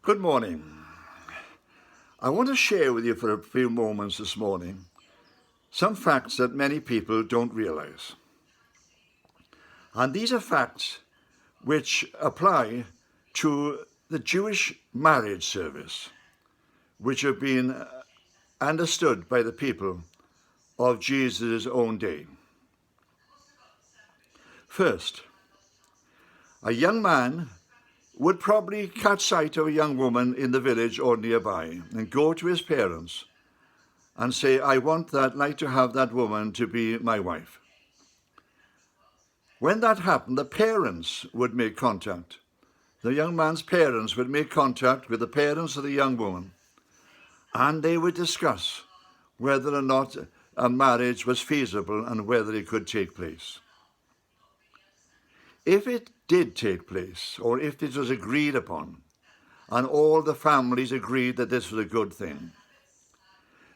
Good morning. I want to share with you for a few moments this morning some facts that many people don't realize. And these are facts which apply to the Jewish marriage service, which have been understood by the people of Jesus' own day. First, a young man would probably catch sight of a young woman in the village or nearby and go to his parents and say, I want that, like to have that woman to be my wife. When that happened, the parents would make contact. The young man's parents would make contact with the parents of the young woman, and they would discuss whether or not a marriage was feasible and whether it could take place. If it did take place, or if it was agreed upon, and all the families agreed that this was a good thing,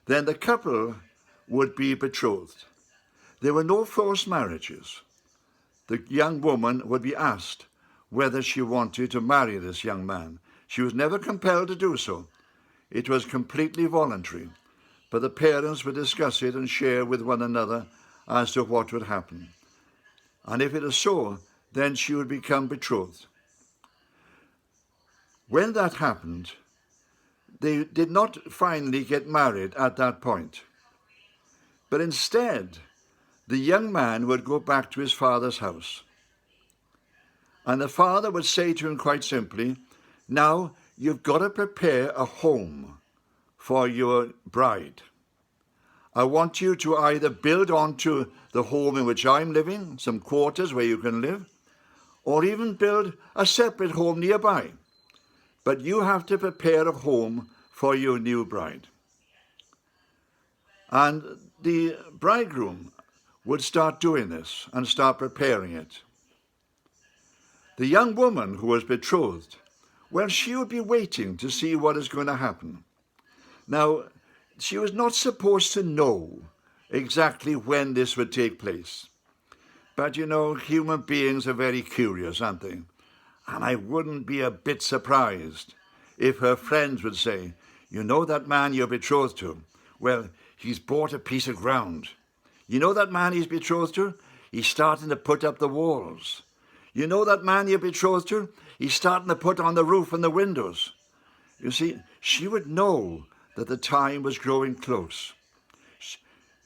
then the couple would be betrothed. There were no forced marriages. The young woman would be asked whether she wanted to marry this young man. She was never compelled to do so. It was completely voluntary, but the parents would discuss it and share with one another as to what would happen. And if it is so, then she would become betrothed. When that happened, they did not finally get married at that point. But instead, the young man would go back to his father's house. And the father would say to him quite simply, now you've got to prepare a home for your bride. I want you to either build onto the home in which I'm living, some quarters where you can live, or even build a separate home nearby. But you have to prepare a home for your new bride. And the bridegroom would start doing this and start preparing it. The young woman who was betrothed, well, she would be waiting to see what is going to happen. Now, she was not supposed to know exactly when this would take place. But you know, human beings are very curious, aren't they? And I wouldn't be a bit surprised if her friends would say, you know that man you're betrothed to? Well, he's bought a piece of ground. You know that man he's betrothed to? He's starting to put up the walls. You know that man you're betrothed to? He's starting to put on the roof and the windows. You see, she would know that the time was growing close.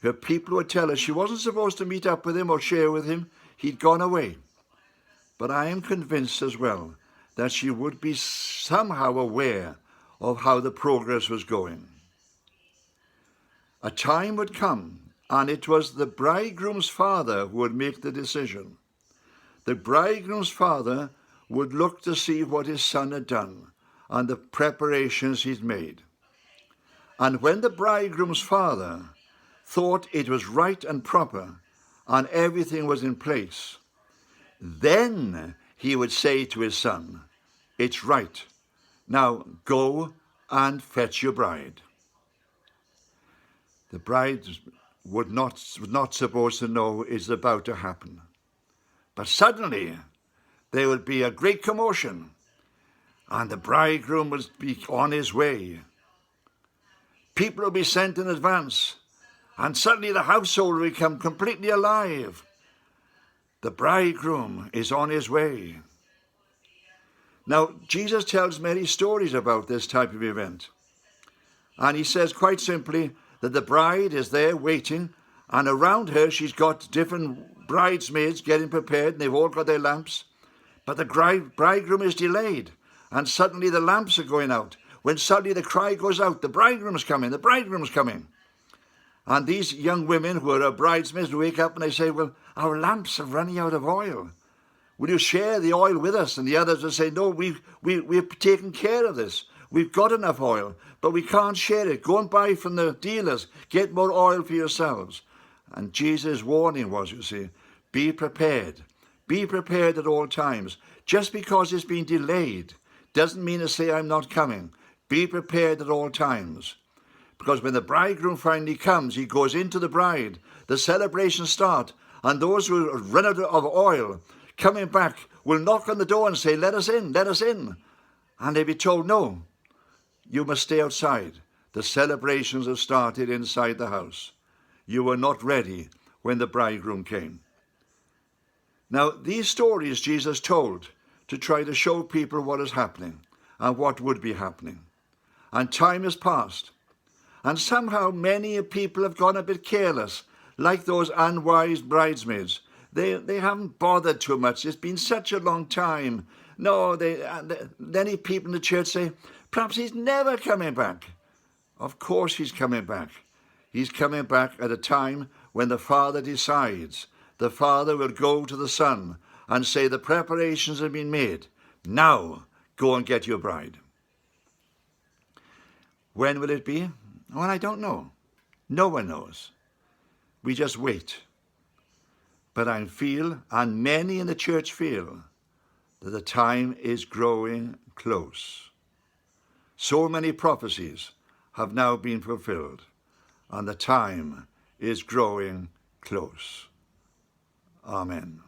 Her people would tell her she wasn't supposed to meet up with him or share with him. He'd gone away. But I am convinced as well that she would be somehow aware of how the progress was going. A time would come, and it was the bridegroom's father who would make the decision. The bridegroom's father would look to see what his son had done and the preparations he'd made. And when the bridegroom's father thought it was right and proper and everything was in place, then he would say to his son, it's right, now go and fetch your bride. The bride was not supposed to know it's about to happen. But suddenly there would be a great commotion and the bridegroom would be on his way. People would be sent in advance. And suddenly the household will become completely alive. The bridegroom is on his way. Now, Jesus tells many stories about this type of event. And he says quite simply that the bride is there waiting, and around her she's got different bridesmaids getting prepared, and they've all got their lamps. But the bridegroom is delayed, and suddenly the lamps are going out. When suddenly the cry goes out, the bridegroom's coming, the bridegroom's coming. And these young women who are bridesmaids wake up and they say, well, our lamps are running out of oil. Will you share the oil with us? And the others will say, no, we've taken care of this. We've got enough oil, but we can't share it. Go and buy from the dealers. Get more oil for yourselves. And Jesus' warning was, you see, be prepared. Be prepared at all times. Just because it's been delayed doesn't mean to say I'm not coming. Be prepared at all times. Because when the bridegroom finally comes, he goes into the bride. The celebrations start. And those who run out of oil, coming back, will knock on the door and say, let us in, let us in. And they'll be told, no, you must stay outside. The celebrations have started inside the house. You were not ready when the bridegroom came. Now, these stories Jesus told to try to show people what is happening and what would be happening. And time has passed. And somehow many people have gone a bit careless, like those unwise bridesmaids. They haven't bothered too much. It's been such a long time. No, many people in the church say, perhaps he's never coming back. Of course he's coming back. He's coming back at a time when the Father decides. The Father will go to the Son and say, the preparations have been made. Now, go and get your bride. When will it be? Well, I don't know. No one knows. We just wait. But I feel, and many in the church feel, that the time is growing close. So many prophecies have now been fulfilled, and the time is growing close. Amen.